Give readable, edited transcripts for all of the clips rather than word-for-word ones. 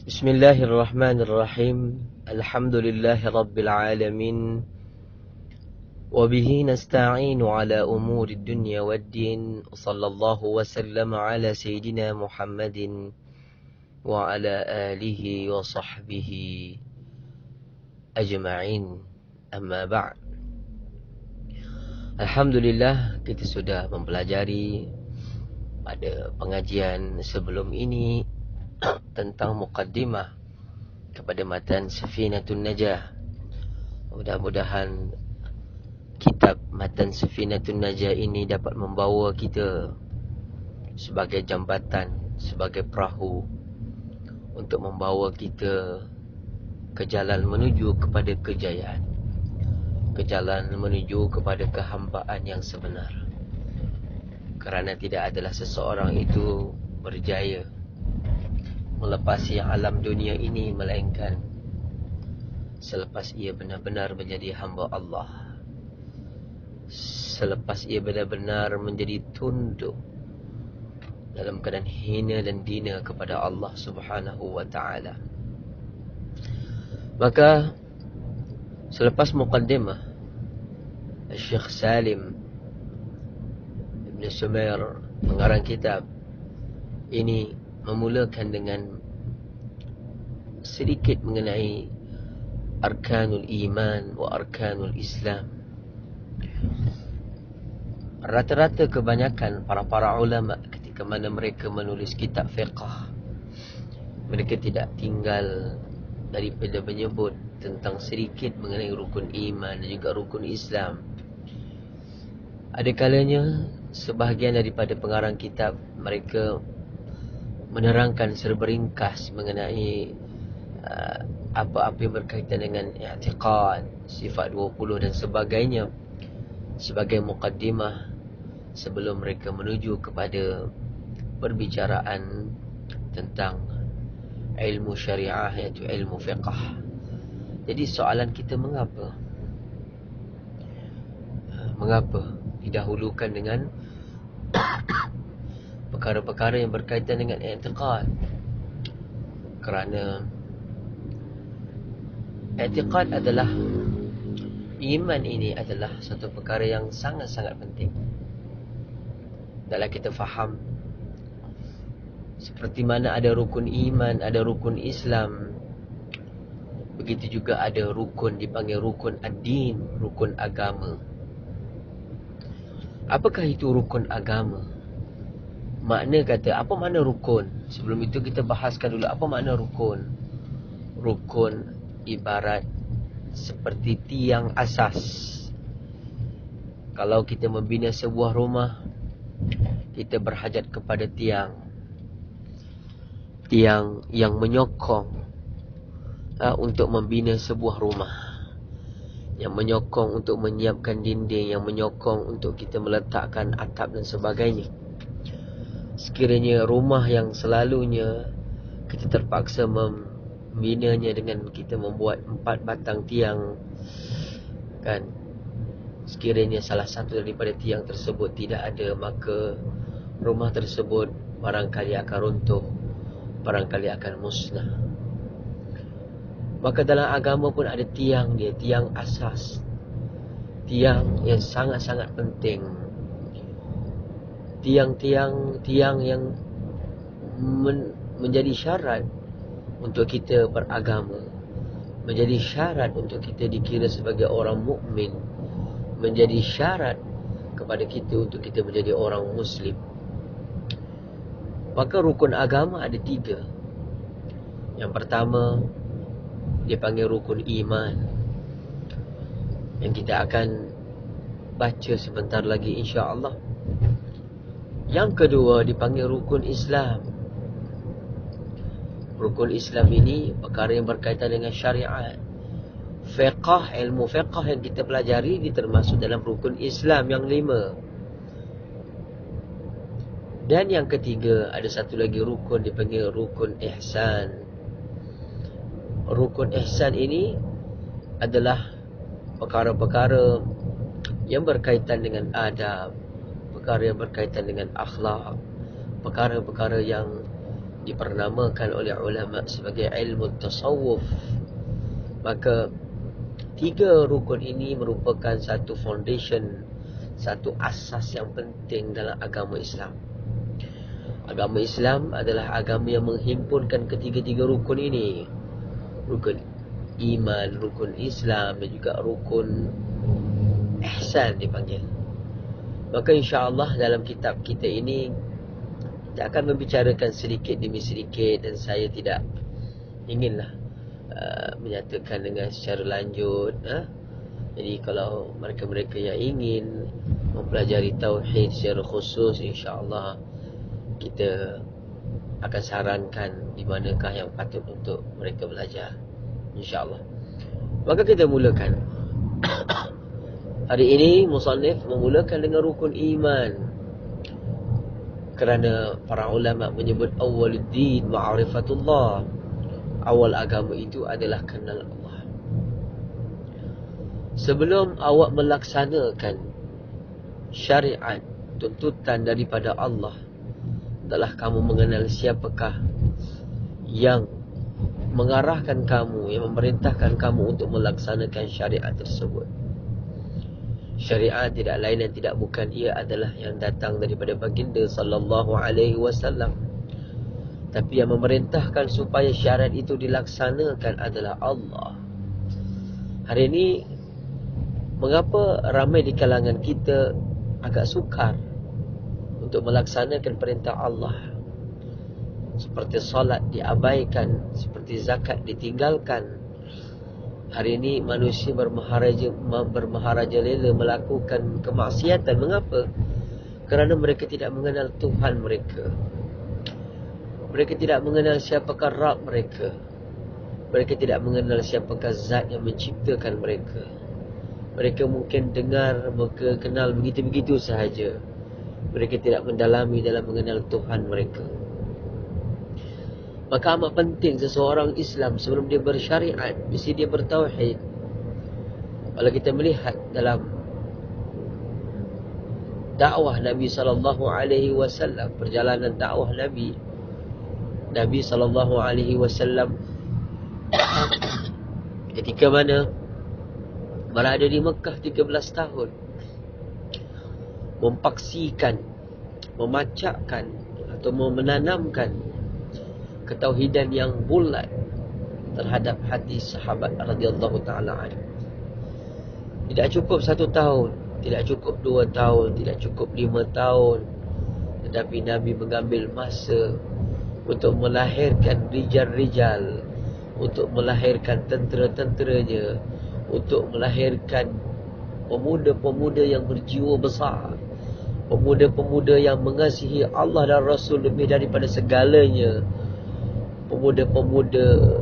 Bismillahirrahmanirrahim. Alhamdulillahi rabbil alamin. Wabihi nasta'inu ala umuri dunya waddin. Sallallahu wa sallam ala Sayyidina Muhammadin wa ala alihi wa sahbihi ajma'in. Amma ba'd. Alhamdulillah, kita sudah mempelajari pada pengajian sebelum ini tentang muqaddimah kepada matan Safinatun Najah. Mudah-mudahan kitab matan Safinatun Najah ini dapat membawa kita sebagai jambatan, sebagai perahu untuk membawa kita ke jalan menuju kepada kejayaan, ke jalan menuju kepada kehambaan yang sebenar. Kerana tidak adalah seseorang itu berjaya melepasi alam dunia ini melainkan selepas ia benar-benar menjadi hamba Allah, selepas ia benar-benar menjadi tunduk dalam keadaan hina dan dina kepada Allah Subhanahu wa ta'ala. Maka selepas muqaddimah, Syekh Salim Ibn Sumair mengarang kitab ini memulakan dengan sedikit mengenai arkanul iman wa arkanul Islam. Rata-rata kebanyakan para ulama ketika mana mereka menulis kitab fiqh, mereka tidak tinggal daripada menyebut tentang sedikit mengenai rukun iman dan juga rukun Islam. Ada kalanya sebahagian daripada pengarang kitab mereka menerangkan secara ringkas mengenai apa-apa yang berkaitan dengan i'tiqad, sifat 20 dan sebagainya sebagai muqaddimah sebelum mereka menuju kepada perbicaraan tentang ilmu syariah, iaitu ilmu fiqh. Jadi soalan kita mengapa didahulukan dengan perkara-perkara yang berkaitan dengan i'tiqad? Kerana i'tiqad adalah, iman ini adalah satu perkara yang sangat-sangat penting. Dalam kita faham, seperti mana ada rukun iman, ada rukun Islam, begitu juga ada rukun dipanggil rukun ad-din, rukun agama. Apakah itu rukun agama? Makna kata, apa makna rukun? Sebelum itu kita bahaskan dulu apa makna rukun. Rukun ibarat seperti tiang asas. Kalau kita membina sebuah rumah, kita berhajat kepada tiang yang menyokong untuk membina sebuah rumah, yang menyokong untuk menyiapkan dinding, yang menyokong untuk kita meletakkan atap dan sebagainya. Sekiranya rumah yang selalunya kita terpaksa membinanya dengan kita membuat 4 batang tiang, kan, sekiranya salah satu daripada tiang tersebut tidak ada, maka rumah tersebut barangkali akan runtuh, barangkali akan musnah. Maka dalam agama pun ada tiang dia, tiang asas, tiang yang sangat-sangat penting. Tiang yang menjadi syarat untuk kita beragama, menjadi syarat untuk kita dikira sebagai orang mukmin, menjadi syarat kepada kita untuk kita menjadi orang Muslim. Maka rukun agama ada 3. Yang pertama dipanggil rukun iman, yang kita akan baca sebentar lagi insya-Allah. Yang kedua dipanggil rukun Islam. Rukun Islam ini perkara yang berkaitan dengan syariat. Fiqh, ilmu fiqh yang kita pelajari termasuk dalam rukun Islam yang 5. Dan yang ketiga, ada satu lagi rukun dipanggil rukun ihsan. Rukun ihsan ini adalah perkara-perkara yang berkaitan dengan adab, perkara yang berkaitan dengan akhlak, perkara-perkara yang dipernamakan oleh ulama sebagai ilmu tasawuf. Maka 3 rukun ini merupakan satu foundation, satu asas yang penting dalam agama Islam. Agama Islam adalah agama yang menghimpunkan ketiga-tiga rukun ini. Rukun iman, rukun Islam dan juga rukun ihsan dipanggil. Maka insya-Allah dalam kitab kita ini kita akan membicarakan sedikit demi sedikit, dan saya tidak inginlah menyatakan dengan secara lanjut. Jadi kalau mereka-mereka yang ingin mempelajari tauhid secara khusus, insya-Allah kita akan sarankan di manakah yang patut untuk mereka belajar, insya-Allah. Maka kita mulakan. Hari ini musannif memulakan dengan rukun iman, kerana para ulama menyebut awwaluddin ma'rifatullah. Awal agama itu adalah kenal Allah. Sebelum awak melaksanakan syariat, tuntutan daripada Allah, adalah kamu mengenal siapakah yang mengarahkan kamu, yang memerintahkan kamu untuk melaksanakan syariat tersebut. Syariat tidak lain dan tidak bukan, ia adalah yang datang daripada baginda sallallahu alaihi wasallam. Tapi yang memerintahkan supaya syariat itu dilaksanakan adalah Allah. Hari ini, mengapa ramai di kalangan kita agak sukar untuk melaksanakan perintah Allah? Seperti salat diabaikan, seperti zakat ditinggalkan. Hari ini manusia bermaharajalela melakukan kemaksiatan. Mengapa? Kerana mereka tidak mengenal Tuhan mereka. Mereka tidak mengenal siapakah Rabb mereka. Mereka tidak mengenal siapakah Zat yang menciptakan mereka. Mereka mungkin dengar, mereka kenal begitu-begitu sahaja. Mereka tidak mendalami dalam mengenal Tuhan mereka. Maka amat penting seseorang Islam sebelum dia bersyariat, mesti dia bertauhid. Kalau kita melihat dalam dakwah Nabi SAW, perjalanan dakwah Nabi SAW ketika mana berada di Mekah 13 tahun, mempaksikan, memacakkan atau menanamkan ketauhidan yang bulat terhadap hati sahabat radhiyallahu ta'ala anhu. Tidak cukup 1 tahun, tidak cukup 2 tahun, tidak cukup 5 tahun, tetapi Nabi mengambil masa untuk melahirkan rijal-rijal, untuk melahirkan tentera-tenteranya, untuk melahirkan pemuda-pemuda yang berjiwa besar, pemuda-pemuda yang mengasihi Allah dan Rasul lebih daripada segalanya, pemuda-pemuda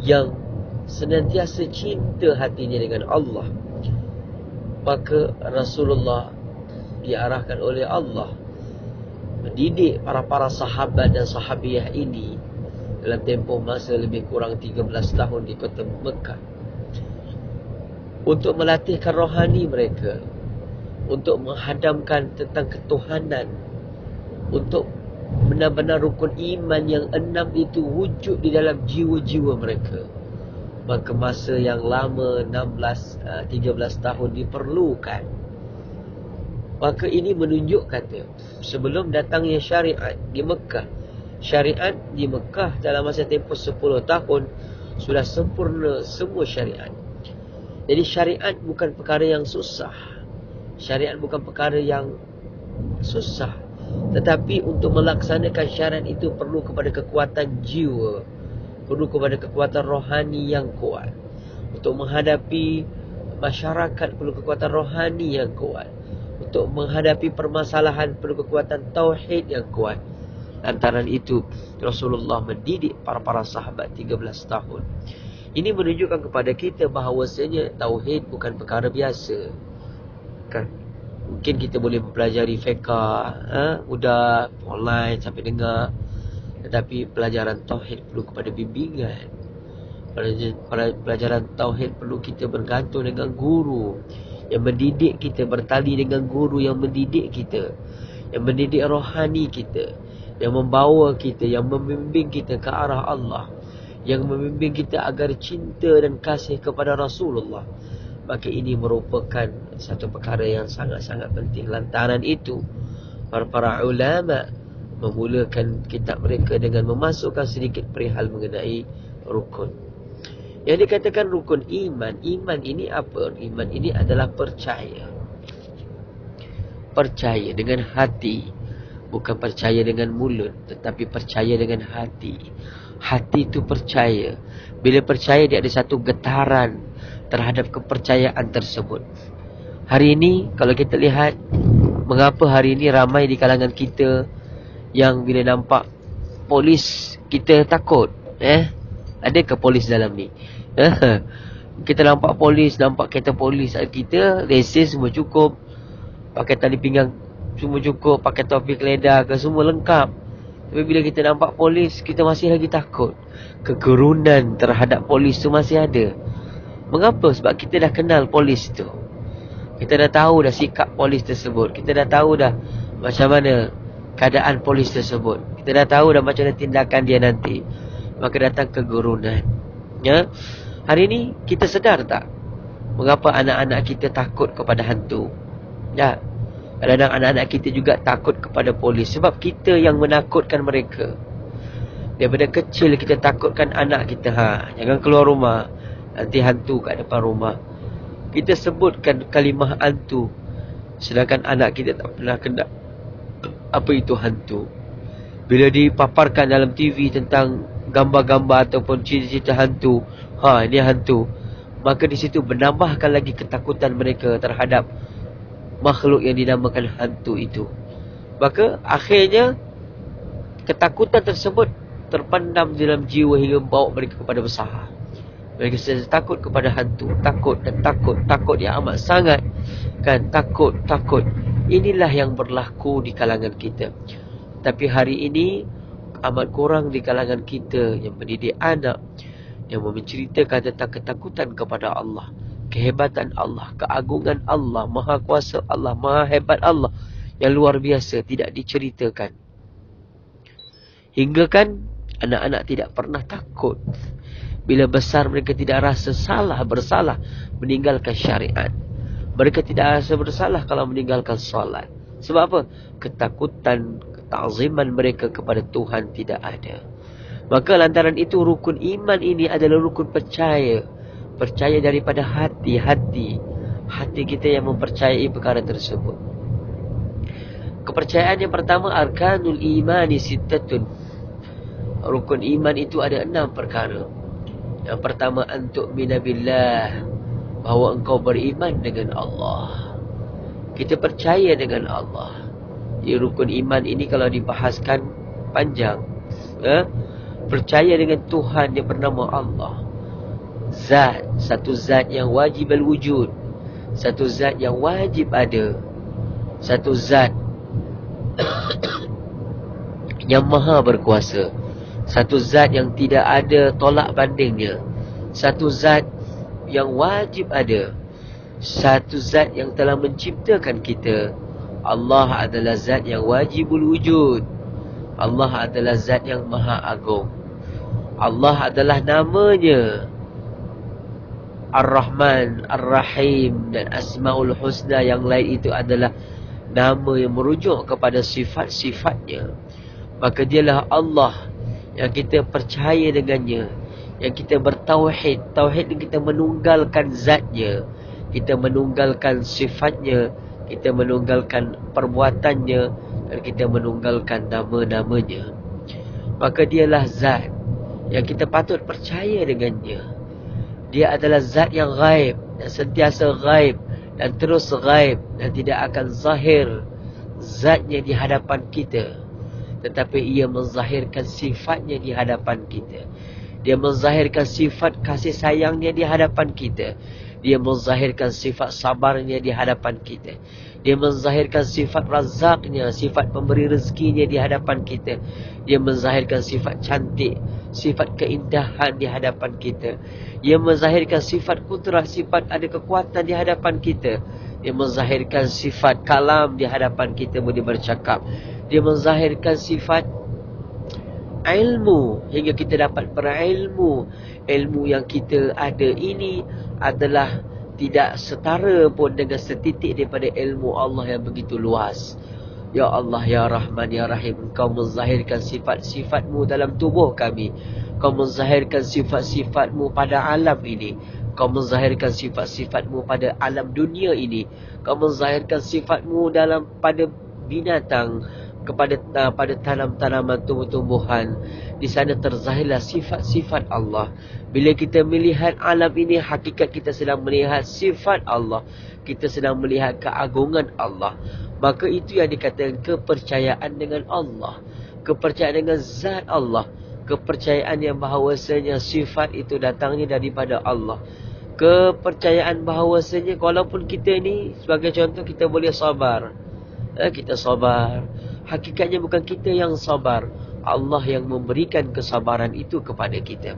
yang senantiasa cinta hatinya dengan Allah. Maka Rasulullah diarahkan oleh Allah mendidik para sahabat dan sahabiah ini dalam tempoh masa lebih kurang 13 tahun di kota Mekah, untuk melatihkan rohani mereka, untuk menghadamkan tentang ketuhanan, untuk benar-benar rukun iman yang 6 itu wujud di dalam jiwa-jiwa mereka. Maka masa yang lama 13 tahun diperlukan. Maka ini menunjukkan sebelum datangnya syariat di Mekah, syariat di Mekah dalam masa tempoh 10 tahun sudah sempurna semua syariat. Jadi syariat bukan perkara yang susah. Syariat bukan perkara yang susah. Tetapi untuk melaksanakan syariat itu perlu kepada kekuatan jiwa, perlu kepada kekuatan rohani yang kuat. Untuk menghadapi masyarakat perlu kekuatan rohani yang kuat. Untuk menghadapi permasalahan perlu kekuatan tauhid yang kuat. Lantaran itu Rasulullah mendidik para sahabat 13 tahun. Ini menunjukkan kepada kita bahawasanya tauhid bukan perkara biasa. Kan? Mungkin kita boleh mempelajari fiqh mudah online sampai dengar, tetapi pelajaran tauhid perlu kepada bimbingan. Pelajaran tauhid perlu kita bergantung dengan guru yang mendidik kita, bertali dengan guru yang mendidik kita, yang mendidik rohani kita, yang membawa kita, yang membimbing kita ke arah Allah, yang membimbing kita agar cinta dan kasih kepada Rasulullah, maka ini merupakan satu perkara yang sangat-sangat penting. Lantaran itu, para ulama memulakan kitab mereka dengan memasukkan sedikit perihal mengenai rukun. Yang dikatakan rukun iman, iman ini apa? Iman ini adalah percaya. Percaya dengan hati. Bukan percaya dengan mulut, tetapi percaya dengan hati. Hati itu percaya. Bila percaya, dia ada satu getaran terhadap kepercayaan tersebut. Hari ini, kalau kita lihat, mengapa hari ini ramai di kalangan kita yang bila nampak polis, kita takut? Adakah polis dalam ni? Kita nampak polis, nampak kereta polis kita, lesen semua cukup, pakai tali pinggang semua cukup, pakai topi keledar ke, semua lengkap. Tapi bila kita nampak polis, kita masih lagi takut. Kegerunan terhadap polis tu masih ada. Mengapa? Sebab kita dah kenal polis tu. Kita dah tahu dah sikap polis tersebut. Kita dah tahu dah macam mana keadaan polis tersebut. Kita dah tahu dah macam mana tindakan dia nanti. Maka datang kegerunan. Ya? Hari ini kita sedar tak mengapa anak-anak kita takut kepada hantu? Ya. Kadang-kadang anak-anak kita juga takut kepada polis. Sebab kita yang menakutkan mereka. Daripada kecil kita takutkan anak kita. Jangan keluar rumah, nanti hantu kat depan rumah. Kita sebutkan kalimah hantu, sedangkan anak kita tak pernah kenal apa itu hantu. Bila dipaparkan dalam TV tentang gambar-gambar ataupun cerita-cerita hantu, ini hantu, maka di situ menambahkan lagi ketakutan mereka terhadap makhluk yang dinamakan hantu itu. Maka akhirnya ketakutan tersebut terpendam dalam jiwa hingga membawa mereka kepada besar. Mereka takut kepada hantu, takut dan takut yang amat sangat, kan, takut. Inilah yang berlaku di kalangan kita. Tapi hari ini amat kurang di kalangan kita yang mendidik anak, yang menceritakan tentang ketakutan kepada Allah, kehebatan Allah, keagungan Allah, maha kuasa Allah, maha hebat Allah, yang luar biasa tidak diceritakan. Hingga kan anak-anak tidak pernah takut. Bila besar mereka tidak rasa bersalah meninggalkan syariat. Mereka tidak rasa bersalah kalau meninggalkan solat. Sebab apa? Ketakutan, ketakziman mereka kepada Tuhan tidak ada. Maka lantaran itu rukun iman ini adalah rukun percaya. Percaya daripada hati kita yang mempercayai perkara tersebut. Kepercayaan yang pertama, arkanul imani sittatun. Rukun iman itu ada 6 perkara. Yang pertama, antuk minabillah, bahawa engkau beriman dengan Allah. Kita percaya dengan Allah. Di rukun iman ini kalau dibahaskan panjang. Percaya dengan Tuhan yang bernama Allah. Zat, satu zat yang wajib al-wujud, satu zat yang wajib ada, satu zat yang maha berkuasa, satu zat yang tidak ada tolak bandingnya, satu zat yang wajib ada, satu zat yang telah menciptakan kita. Allah adalah zat yang wajibul wujud. Allah adalah zat yang maha agung. Allah adalah namanya Ar-Rahman, Ar-Rahim dan Asmaul Husna yang lain itu adalah nama yang merujuk kepada sifat-sifatnya. Maka dialah Allah yang kita percaya dengannya, yang kita bertauhid. Tauhid ini kita menunggalkan zatnya, kita menunggalkan sifatnya, kita menunggalkan perbuatannya, dan kita menunggalkan nama-namanya. Maka dialah zat yang kita patut percaya dengannya. Dia adalah zat yang ghaib, dan sentiasa ghaib, dan terus ghaib, dan tidak akan zahir zatnya di hadapan kita. Tetapi ia menzahirkan sifatnya di hadapan kita. Dia menzahirkan sifat kasih sayangnya di hadapan kita. Dia menzahirkan sifat sabarnya di hadapan kita. Dia menzahirkan sifat razaknya, sifat pemberi rezekinya di hadapan kita. Dia menzahirkan sifat cantik, sifat keindahan di hadapan kita. Dia menzahirkan sifat kudrah, sifat ada kekuatan di hadapan kita. Dia menzahirkan sifat kalam di hadapan kita, boleh bercakap. Dia menzahirkan sifat ilmu hingga kita dapat berilmu. Ilmu yang kita ada ini adalah tidak setara pun dengan setitik daripada ilmu Allah yang begitu luas. Ya Allah, Ya Rahman, Ya Rahim, Engkau menzahirkan sifat-sifat-Mu dalam tubuh kami. Kau menzahirkan sifat-sifat-Mu pada alam ini. Kau menzahirkan sifat-sifat-Mu pada alam dunia ini. Kau menzahirkan sifat-Mu pada binatang, pada tanam-tanaman, tumbuh-tumbuhan. Di sana terzahirlah sifat-sifat Allah. Bila kita melihat alam ini, hakikat kita sedang melihat sifat Allah. Kita sedang melihat keagungan Allah. Maka itu yang dikatakan kepercayaan dengan Allah, kepercayaan dengan zat Allah, kepercayaan yang bahawasanya sifat itu datangnya daripada Allah. Kepercayaan bahawasanya walaupun kita ni sebagai contoh kita boleh sabar, kita sabar, hakikatnya bukan kita yang sabar, Allah yang memberikan kesabaran itu kepada kita.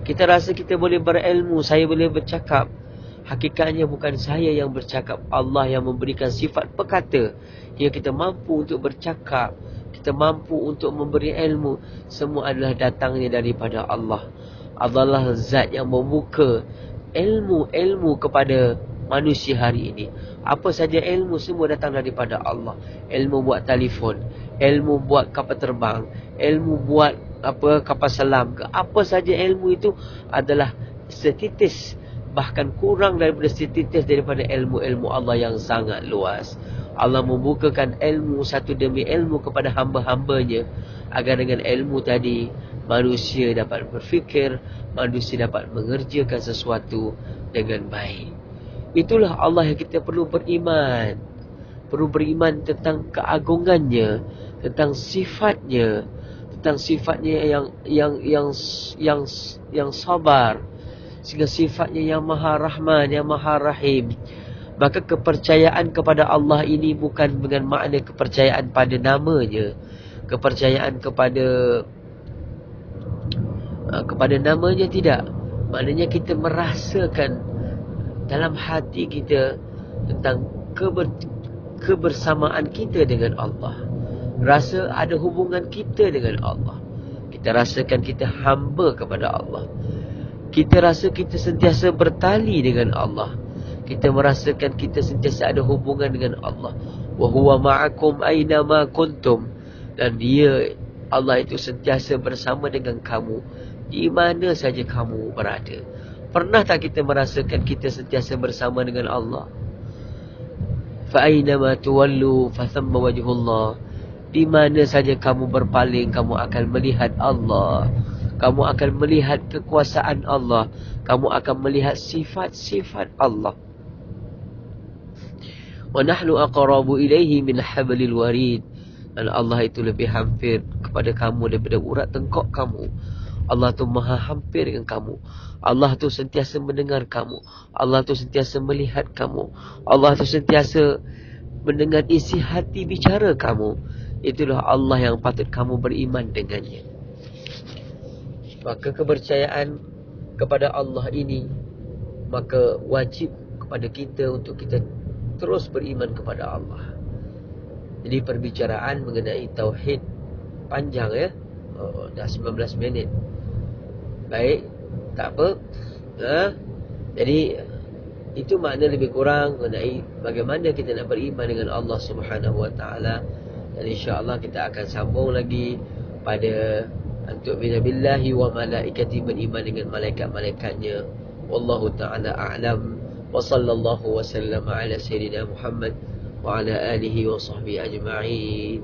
Kita rasa kita boleh berilmu, saya boleh bercakap, hakikatnya bukan saya yang bercakap, Allah yang memberikan sifat perkata yang kita mampu untuk bercakap, kita mampu untuk memberi ilmu. Semua adalah datangnya daripada Allah. Allah lah zat yang membuka ilmu kepada manusia hari ini. Apa saja ilmu semua datang daripada Allah. Ilmu buat telefon, ilmu buat kapal terbang, ilmu buat kapal selam ke, apa saja ilmu itu adalah setitis, bahkan kurang daripada setitis daripada ilmu-ilmu Allah yang sangat luas. Allah membukakan ilmu satu demi ilmu kepada hamba-hambanya, agar dengan ilmu tadi manusia dapat berfikir, manusia dapat mengerjakan sesuatu dengan baik. Itulah Allah yang kita perlu beriman. Perlu beriman tentang keagungannya, tentang sifatnya yang sabar, sehingga sifatnya yang Maha Rahman, yang Maha Rahim. Maka kepercayaan kepada Allah ini bukan dengan makna kepercayaan pada namanya, kepercayaan kepada namanya tidak. Maknanya kita merasakan dalam hati kita tentang kebersamaan kita dengan Allah. Rasa ada hubungan kita dengan Allah. Kita rasakan kita hamba kepada Allah. Kita rasa kita sentiasa bertali dengan Allah. Kita merasakan kita sentiasa ada hubungan dengan Allah. Wa huwa ma'akum aina ma kuntum. Dan dia, Allah itu sentiasa bersama dengan kamu di mana saja kamu berada. Pernah tak kita merasakan kita sentiasa bersama dengan Allah? Fa aina ma tuwallu fa thamma wajhullah. Di mana saja kamu berpaling, kamu akan melihat Allah. Kamu akan melihat kekuasaan Allah. Kamu akan melihat sifat-sifat Allah. Wa nahnu aqrabu ilaihi min hablil warid. Dan Allah itu lebih hampir kepada kamu daripada urat tengkok kamu. Allah tu maha hampir dengan kamu. Allah tu sentiasa mendengar kamu. Allah tu sentiasa melihat kamu. Allah tu sentiasa mendengar isi hati bicara kamu. Itulah Allah yang patut kamu beriman dengannya. Maka kepercayaan kepada Allah ini, maka wajib kepada kita untuk kita terus beriman kepada Allah. Jadi perbicaraan mengenai tauhid panjang ya. Dah 19 minit. Baik, tak apa. Jadi itu makna lebih kurang mengenai bagaimana kita nak beriman dengan Allah Subhanahu Wa Taala. Dan insya-Allah kita akan sambung lagi pada untuk billahi wa malaikati, beriman dengan malaikat-malaikatnya. Wallahu taala a'lam. Wa sallallahu wa sallama ala sayyidina Muhammad wa ala alihi wa sahbihi ajma'in.